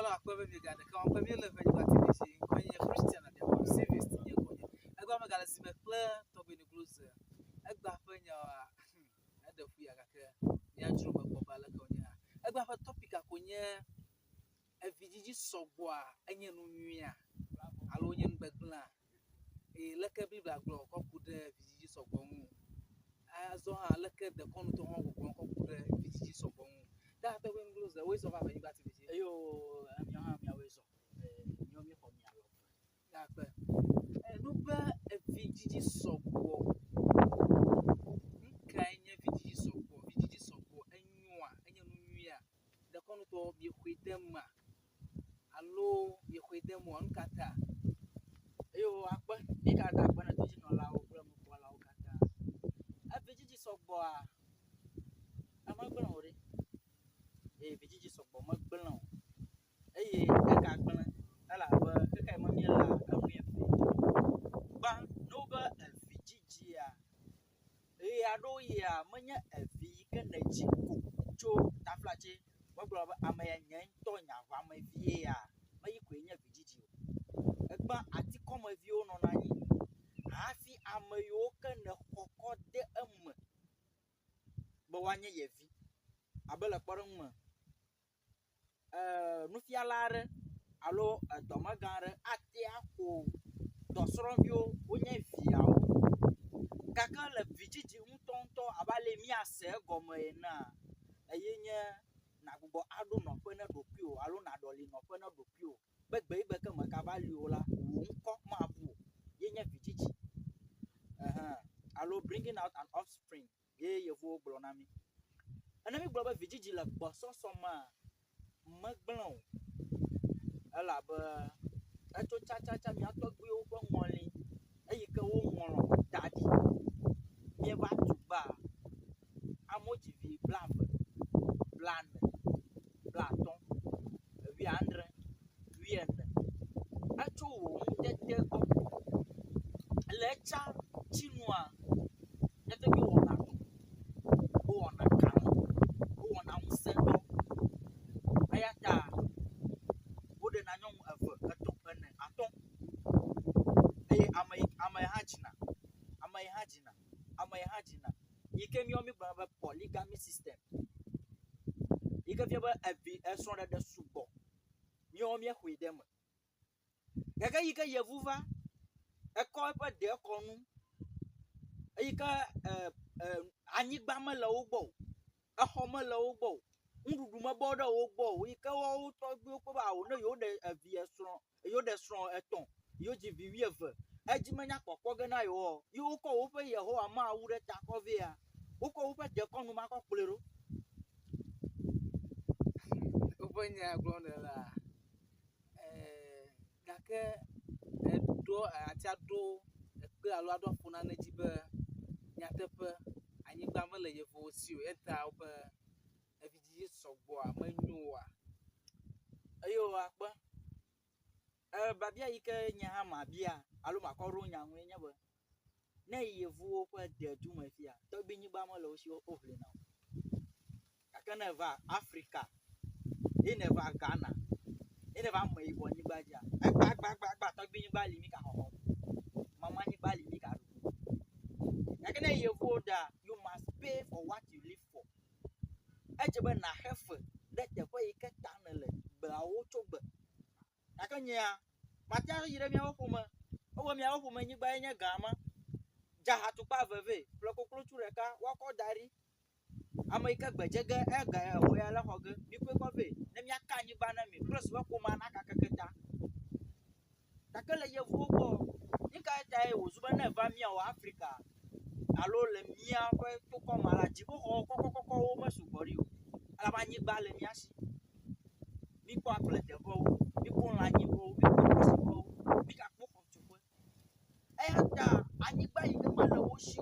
la kwa be ga de ka kwa be le ve ga ti shi ko ye Christian na de ko service ti ye ko ye e gwa ma ga si me clear to be ni close e gba fa nya a de fu ya ka ke ya juro me ko ba la ko nya e gba fa topic akonye e vijiji sogbo a enye no nwia alo nye ngbegla e leke bibla glo ko kude vijiji sogbo mu azo ha leke de kono to ho ko kude vijiji sogbo mu da ta we nglos the ways of our university Ayo mi ha mi awezo nyo mi ko mi alo da pe no ba e vijiji sogbo nka enye vijiji sogbo enwa enye no nwia de kono to bi kwedema alo bi kwedemo nkata ayo akpa ni ka da akpa na to jino la o pro mo ko la o kata abejiji sogbo a amagbon ore bejiji sogbo magbon e ka gbon ala ba ka ma mi la amu ye ba no ba bejiji a ado ya manya vi ka na ji ko jo ta flache magbon ba amaya nyan to nya wa ma vie ya mayi ko nya bejiji egba ati komo vi o no na yi afi amayo ka na kokko de am bo wanye ye vi abela kporo mu nufialare alo domagare ati ako dosoro bio onye viawo kaka le vijiji ntonto abale mi ase gome na eyenye na gbogbo adu no pe na dokio alo na doli no pe na dokio gbegbe igbe kan maka bali o la wo nko ma bu yenye vijiji alo bringing out an offspring ye yevo gblo na mi anami gblo ba vijiji la gbo so ma magbon ala ba ato cha mi ato gbe o gbo wonle eyike wo won dadi mi ba tuba amoji vi blanc platon wi andre wiende ato wo tete ko lecha chinua tete bi wona kan wona musendo ayata wode na nyon evo kato ene aton amai hajina yike mi omi gba polygamy system yike fi ba abi eson de subo mi omi ehwe dem gaga yike yevuva eko pa de konu yike anyigba ma le ogbo eho ma le ogbo ndudu ma bodo ogbo yike wo to gbe ko ba wo no yo de abi eson yo de son eton yo ji vi wieve ejimanya kokko gana yo ko wo pe yeho ama awure ta ko via uko wo pe de konu ma ko plero obanya glonela gake do atiado pe alo ado funa na jibe nyatepe anyigba ma le yevo si o eta obe eviji sogbo a manyu a ayo akpa babia yike nya ha ma bia alo makoro nya nwe nya ba na yevu kwa de duma fia to bi nyigba ma lo si ovle na akana va Africa ineva Ghana ineva mo ibo nyigba ja agba to bi nyigba limi ka ho mama nyigba limi ka do akana yevu da you must pay for what you live for ejebe na hefe de te ko yike tanele ba wo chogbe akanya matia yire mi awofuma owo mi awofuma nyigba enye gama jaha tupa veve plokoklo tureka wako dari amaika gbejege ega ho ya la hoge bikwe ko ve ne mi aka nyigba na mi plus wako ma na kakaketa takele yevu ko nika ta e ozuba na va mi o Africa alo le mia ko to ko mala jibo ko o masubori o ala ba nyigba le mi asi mi ko aplete bo mi ko la nyibo mi ko sibo mi ka po ko tupo ayata anyigba yi ma le wo shi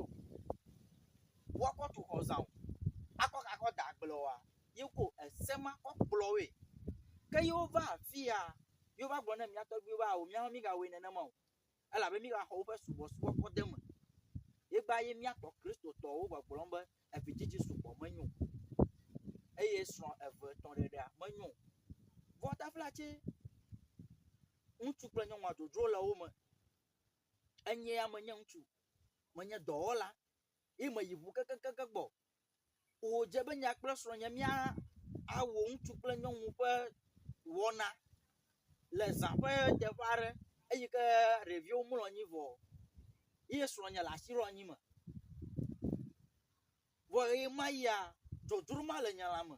woko to hozan akọ da gblo wa yiko esema ko plowe ke yo va fia yo va gbona mi atogbe wa o mi ha mi ga we nene mo ala be mi ga ho fe subo ko dem igba ye mi ato Kristo to wo gbogbo nbe evijiji subo manyu eye so ever ton de da manyu vota taflatse ŋutsu kple nyɔnua dzodzro le wo me enye ya menye ŋutsu menye dɔwɔla ye me yi ʋu kekekeke gbɔ wòdze be nya kple srɔ̃nye mía awɔ ŋutsu kple nyɔnu ƒe wɔna le zã ƒe teƒe aɖe eyi ke ɖeviwo mlɔ anyi vɔ ye srɔ̃nye le asi ɖo anyi me vɔ ɣe ma yia dzodzro ma le nye lãme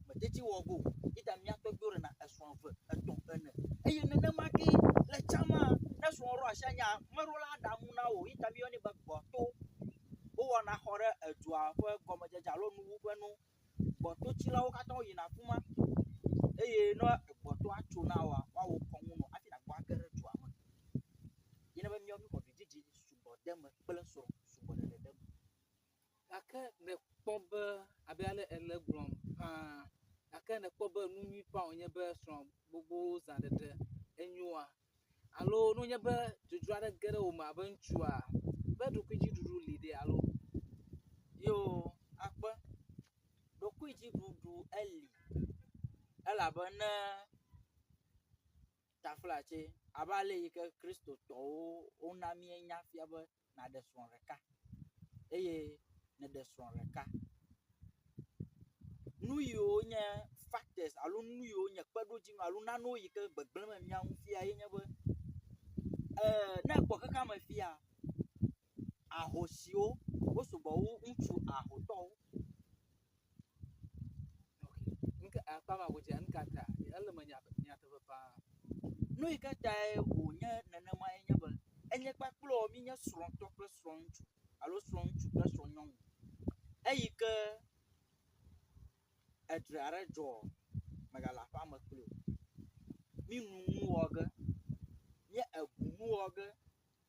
meteti wɔ go yita mía tɔgbiwo ɖena esrɔ̃ eve etɔ̃ ene eye nenema ke le tsama ne srɔ̃ ɖo asi anya meɖo la aɖamu na wò yita míyɔnɛ be gbɔto wowɔna xɔ ɖe edua ƒe gɔmedzedze alo nuwuƒe nu gbɔtotsilawo katã woyina afi ma eye ne gbɔtoa tso na woa woawɔ kɔnu nɔ hafi nàgbɔ age ɖe dua me yine be míawo míxɔ vidzidzi sugbɔ de me kple srɔ̃ sugbɔ ɖeɖe de me gake nekpɔ be abe ale ele gblɔm gake nekpɔ be nu nyui pa wònye be srɔ̃ gbogbo zã ɖeɖe enyoa alo nonye be dzodzro aɖe ge ɖe wò me abe ŋutsua be ɖokuidziɖuɖu li ɖe alo yo akpe ɖokuidziɖuɖu eli elabena taflatse abe ale yi ke kristotɔwo wona míenya fia be naɖe srɔ̃ ɖeka eye neɖe srɔ̃ ɖeka nu yiwo nye factors alo nu yiwo nye kpeɖodzinu alo nanewo yi ke gbegblẽm le mía ŋu fia ye nye be ne ekpɔ xexea me fia ahosiwo wo sugbɔ wu ŋutsu ahotɔwo nke akpama godzi nkata ele me nyateƒe paa nu yi ke tae wònye nenema ye nye be enye kpakple mi nye srɔ̃tɔ kple srɔ̃ŋutsu alo srɔ̃ŋutsu kple srɔ̃nyɔnu eyi ke edre aɖe dzɔ megale aƒea me kpli o mi nu ŋu wɔ ge nye eʋu ŋu wɔ ge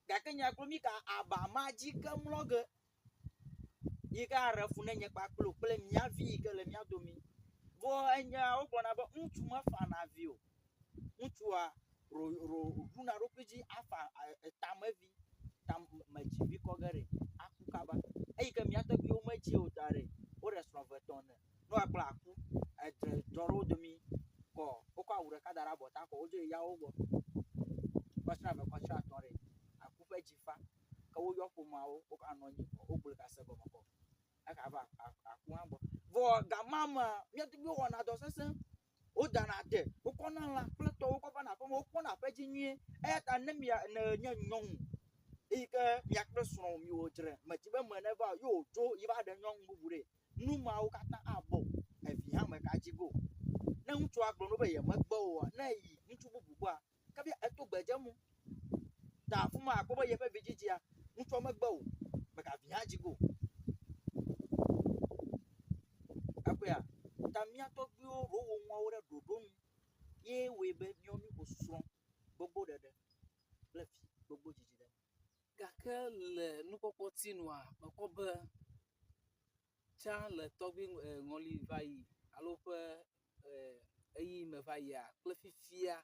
gake nya kplo mi ka aba ma dzi ke mlɔ ge yi ke aɖe fu ne nye kpakplo kple mía vi yi ke le mía domi vɔ enya wogblɔna be ŋutsu mefana vi o ŋutsua ɖuna ɖokui dzi afa tamevi medzi vi kɔ ge ɖe aku kaba eyi ke mía tɔgbiwo medzi o da ɖe woɖe srɔ̃ eve etɔ̃ ene ne woagblɔ aku edre dzɔ ɖe wo domi kɔ wokɔ awu ɖeka da ɖe abɔta kɔ wodzo yi yawo gbɔ kɔsra eve kɔsra atɔ̃ ɖe aku ƒe dzi fa ke woyɔ ƒomeawo wokanɔ anyi wogblɔe gase gɔme kɔ ekava aku hã gbɔ vɔ gama mea mía tɔgbiwo wɔna dɔ sesẽ wodana de wokɔna lã kple tɔwo kɔ vana aƒe me wokpɔna aƒe dzi nyuie eya ta ne nye nyɔnu eyi ke mia kple srɔ̃ miwo dzre medzi be me neva yewo dzo yi va ɖe nyɔnu bubu ɖe nu mawo katã abɔ evi hã me kadzi go ne ŋutsua gblɔ no be yemegbe oa ne yi ŋutsu bubu gbɔa kabia eto gbedze mu ta afi ma akpɔ be yeƒe vidzidzia ŋutsua megbe o megavi hã dzi go aƒea ta mía tɔgbiwo ɖo wo ŋuawo ɖe ɖoɖo nu ye wɔe be míawo míxɔ srɔ̃ gbogbo ɖeɖe kple vi gbogbo dzidzi ɖe gake le nukpɔkpɔtinua mekpɔ be tsã le tɔgbi ŋɔli va yi alo ƒe eyi me va yia kple fifia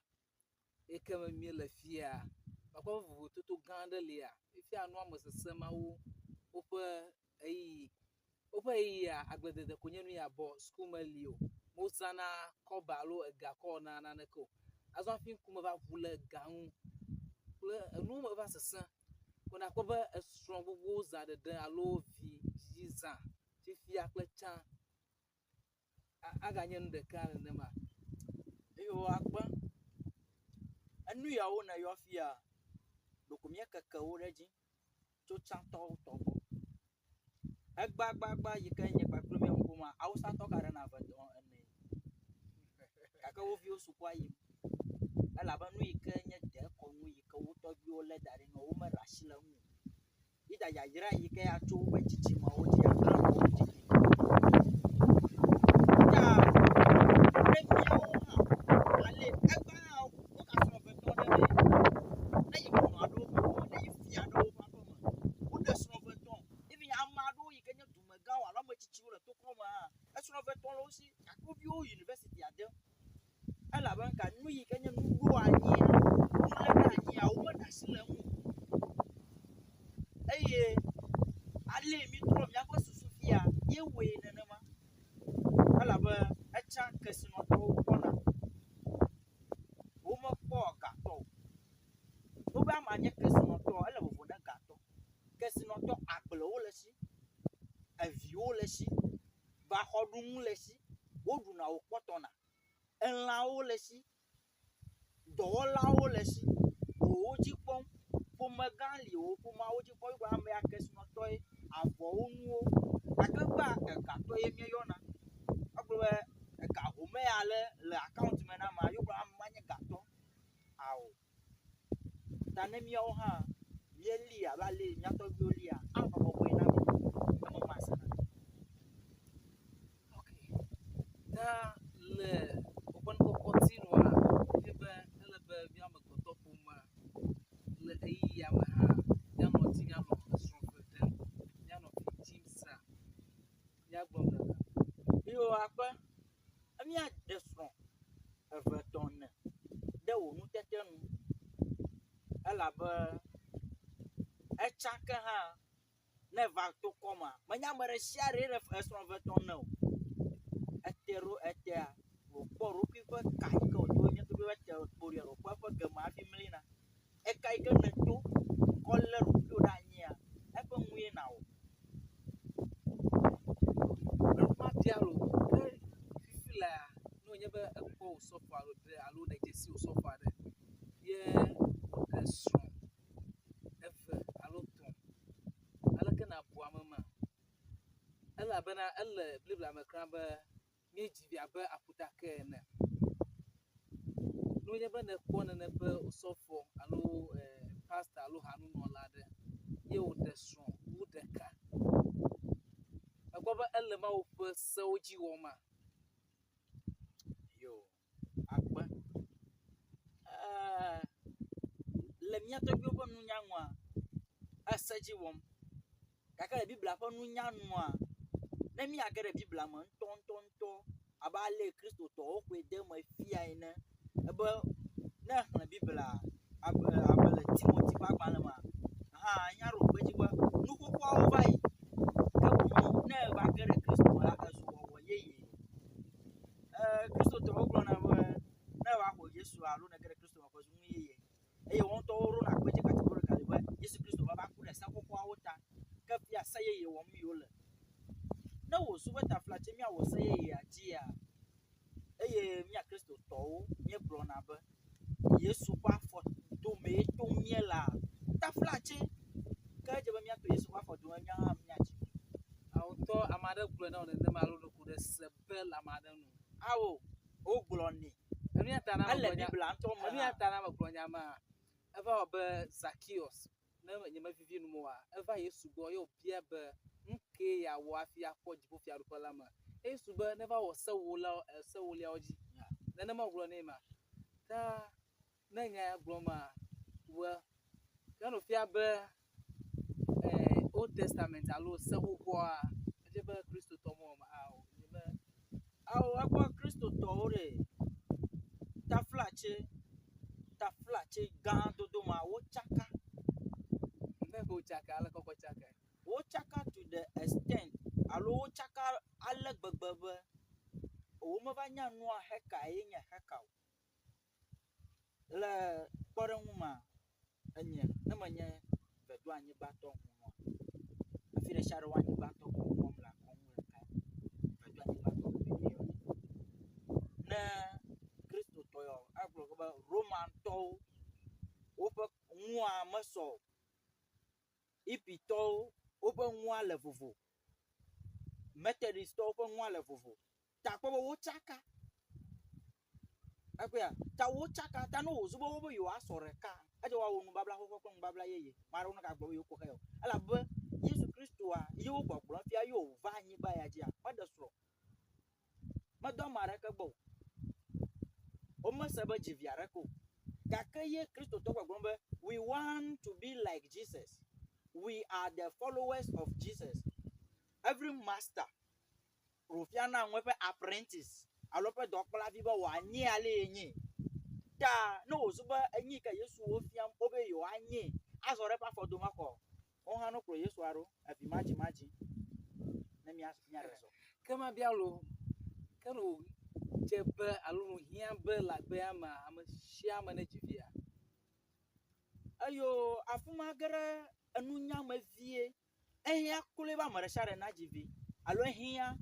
yi ke me míele fia mekpɔ be vovototo gã aɖe lia fifia nua me sesẽ mawo woƒe eyia agbledede ko nye nu ya bɔ suku meli o wozãna kɔba alo ega kɔ wɔna naneke o azɔ hafi ŋkume va ʋu le ega ŋu kple enuwo me va sesẽ ko nakpɔ be esrɔ̃ gbogbo zã ɖeɖe alo vi zã fifia kple tsã aganye nu ɖeka nenema eyo akpe enu yawo ne yɔ fia ɖoko míekeke wo ɖe dzi tso tsãtɔwo tɔgbɔ egbagbagba yi ke nye kpakple mía ŋkume awusatɔ ka ɖe na eve etɔ̃ ene gake wo viwo suku ayi elabe nu yi ke nye dekɔnu yi ke wo tɔgbiwo lé da ɖi nɔ wo meɖe asi le ŋu yita yayra yi ke atso woƒe dzidzimewo dzi atrɔ wo dzidzi ta ɖe míawo hã ale egba hã wokasrɔ̃ vetɔ ɖe me ne yi ƒonɔ aɖewo ƒe aƒe me ne yi fia aɖewo ƒe aƒe me woɖe srɔ̃ vetɔ ebi ame aɖewo yi ke nye dumegãwo alo ame tsitsiwo le tokɔme hã esrɔ̃ vetɔ le wo si gake wo viwo university ade elabe ka nu yi ke nye nu ɖo anyia nu lé ɖe anyia wo meɖe asi le ŋu eye ale mi trɔ míaƒe susu fia ye wɔe nenema elabe etsã kesinɔtɔwo kpɔna nye kesinɔtɔ ele vovo ne gatɔ kesinɔtɔ agblewo le esi eviwo le esi vaxɔɖunu le esi woɖuna wo kpɔtɔna elãwo le esi dɔwɔlawo le esi wo dzi kpɔm ƒomegã li wo ƒomeawo dzi kpɔm yigba ame ya kesinɔtɔe avɔwo nuwo gake gba egatɔ ye míeyɔna egblɔ be ega home ya le account me na ma yogblɔ ame ma nye gatɔ awo ta ne míawo hã míeli abe ale mía tɔgbiwo lia ava bɔbɔe na mi eme ma se na ta le woƒe nukɔkɔtinua nye be ele be míame gbɔtɔ ƒomea le ɣeyiɣia me hã míanɔ dzi míanɔ esrɔ̃ƒe ɖem míanɔ fi dzim zã míagblɔm ne yo akpe míaɖe srɔ̃ eve tɔ̃ ne ɖe wò nutete nu elabe etsake hã ne va to kɔma menye ame ɖe sia ɖe ɖe esrɔ̃ eve tɔ̃ ne o ete ɖo etea wòkpɔ ɖokui ƒe ka yi ke wòdo nye to be ete kpoɖia ɖokui ƒe geme hafi mlina eka yi ke ne to kɔ lé ɖokuiwo ɖe anyia eƒe ŋue nawɔ ma bia lo ke fifi lea ne wònye be ekpɔ wò sɔfo alo ɖe alo ne dze si wò sɔfo aɖe ye wòɖe srɔ̃ eve alo tɔ̃ aleke na bu ame ma elabena ele blibla me kra be míedzi vi abe aƒutake ene ne wònye be nekpɔ nene be wò sɔfo alo pastor alo hanunɔla aɖe ye wòɖe srɔ̃ wu ɖeka egbɔ be ele ma woƒe sewo dzi wɔma yo akpe le mía tɔgbiwo ƒe nunyanua ese dzi wɔm gake le biblia ƒe nunyanua ne míage ɖe biblia me ŋutɔ abe ale kristotɔwo ƒoe de me fia ene ebe ne xlẽ biblia abe le timoti ƒe agbalẽ me hã nya ɖo kpe dzi be nuƒoƒoawo va yi ke boŋ ne va ge ɖe kristo la ezu wɔwɔ yeye kristotɔwo gblɔna be ne va xɔ yesu alo ne ge ɖe kristo me ƒe zu nu yeye eye wo ŋutɔ woɖona kpe dzi kategorikali be yesu kristo va ku ɖe seƒoƒoawo ta ke fia se yeye wɔm yiwo le ne wòzu be taflatse míawɔ se yeyea dzia eye mía kristotɔwo míegblɔna be yesu ƒe afɔdome to míela taflatse ke edze be míato yesu ƒe afɔdome mía hã míadzi awotɔ ame aɖe gblɔe na wò nenema alo ɖeko ɖe se be le ame aɖe nu awo wogblɔ nɛ enuya ta na ele biblia ŋutɔ me enuya ta na megblɔ nya ma eva wɔ be Zacchaeus ne nye mevivi nu moa eva Yesu gbɔ ye wòbia be nuke yeawɔ hafi akpɔ dziƒofiaɖuƒe la me Yesu be neva wɔ sewoliawo dzi nenema wògblɔ nɛ ma ta ne nya ya gblɔma we kenɔ fia be Old Testament alo seƒoƒoa edze be kristotɔ mɔ ma awo nye be awo ekpɔ kristotɔwo ɖe taflatse gã dodo ma wotsaka ne ko tsaka ale kɔkɔ tsaka wotsaka to the extent alo wotsaka ale gbegbe be womeva nya nua heka ye nye heka o le kpɔɖeŋu ma enye ne menye vedo anyigbatɔ ŋunɔa afi ɖe sia ɖe wo anyigbatɔ ko wɔm le akɔnu ɖeka vedo anyigbatɔ ko yeyɔ ne kristotɔ yɔ agblɔ be romantɔwo woƒe ŋua mesɔ o hipitɔwo woƒe ŋua le vovo methodistɔwo ƒe ŋua le vovo ta kpɔ be wotsaka ekpea ta wotsaka ta ne wòzu be wobe yewoasɔ ɖeka edze woawɔ nubabla xoxo kple nubabla yeye ame aɖewo negagblɔ be yewo kɔ he o elabe yesu kristoa yewo gbɔgblɔm fia ye wòva anyigba ya dzia meɖe srɔ̃ medɔ ame aɖeke gbɔ o womese be dzi vi aɖeke o gake ye kristotɔ gbɔgblɔm be we want to be like Jesus, we are the followers of Jesus. Every master rufia na ŋue ƒe apprentice alo ƒe dɔkplavi be wòanyi ale yenyi ta ne wòzu be enyi ke yesu wofiam wo be yewoanyi azɔ ɖe eƒe afɔdome kɔ wo hã no kplɔ yesu aɖo evi madzi ne míaɖe zɔ ke ma bia lo ke no dze be alo no hiã be le agbea me ame sia ame ne dzi via ayo afuma gere enunya mevie ehia kule ba marashare na jivi alo ehia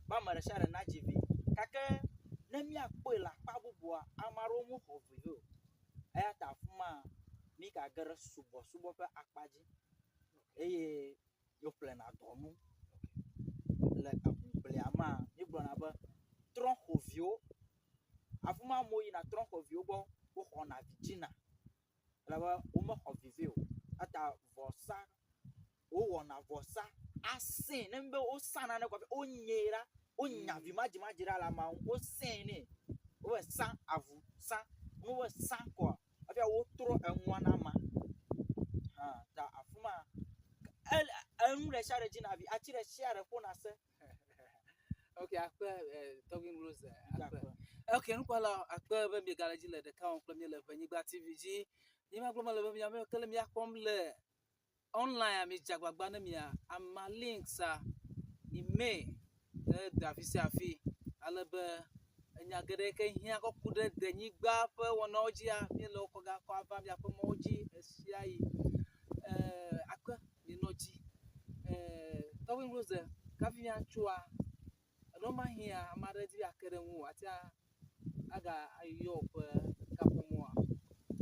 ba marashare na jivi kake na mi akpo la pa bubua amaro mu hovivo aya ta afuma mi ka gere subo pe akpaji eye yo plan adonu le akumple ama mi gbona ba tron hovio afuma moyi na tron hovio bo wo hona vigina laba o mo hovivio ata vosa o wona vosa asin nembe o sana na kwa o nyera o nyavi majira la ma o sin ni o sa avu sa no sa ko afia wo tro enwa na ma ha ta afuma enu le share jina bi achire share ko na se okay akpa talking rules akpa okay nkwala akpa be mi garaji le de ka on premier le vanyiba tv ji ni ma global le mi am kele mi akom le online ami jagbagba na mi ama links email davisi afi alebe enya gere ke hia ko kude de nyigba pe wona oji a mi lo ko ga ko ava mi apo mo oji esia yi akpa ni noji talking rules ka fi mi achua no ma hia amare di akere wu ati aga ayo pe kapo mo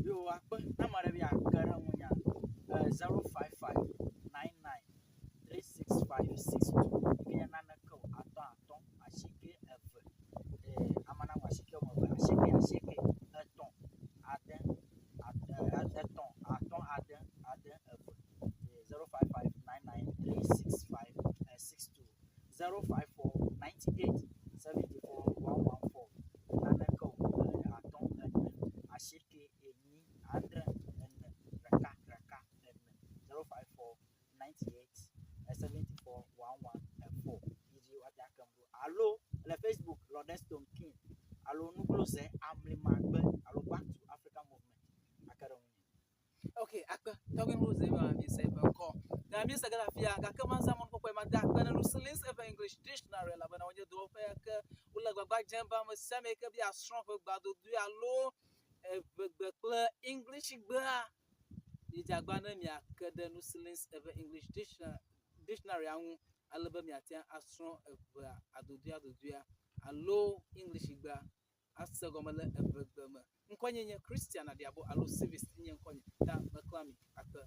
yo akpa na mare bi akere wu nya 05599366562 kenya na ko aton ashike ever amana washike mo ba ashike aton aden ever 05599366562 05498741114 nana ko aton ashike eni andre raka 05498741114 iji wati akambu allo le Facebook Lordeston King allo nukulo se amli magbe allo back to African movement akara wuni okay akpa talking rules mi say ko na mi sa gala fia ka kama zaman ko ma da kana Lucelins of English dictionary la bana wonje do fa ka ula gbagba jamba mo same ka bi a strong gba do du allo gbegbe English gba ni jagba na mi akada Lucelins of English dictionary anwu alaba mi atia asron adodu allo English gba asagomale ebegbe ma nkonye Christian adiabo allo service nye nkonye da maklami akpa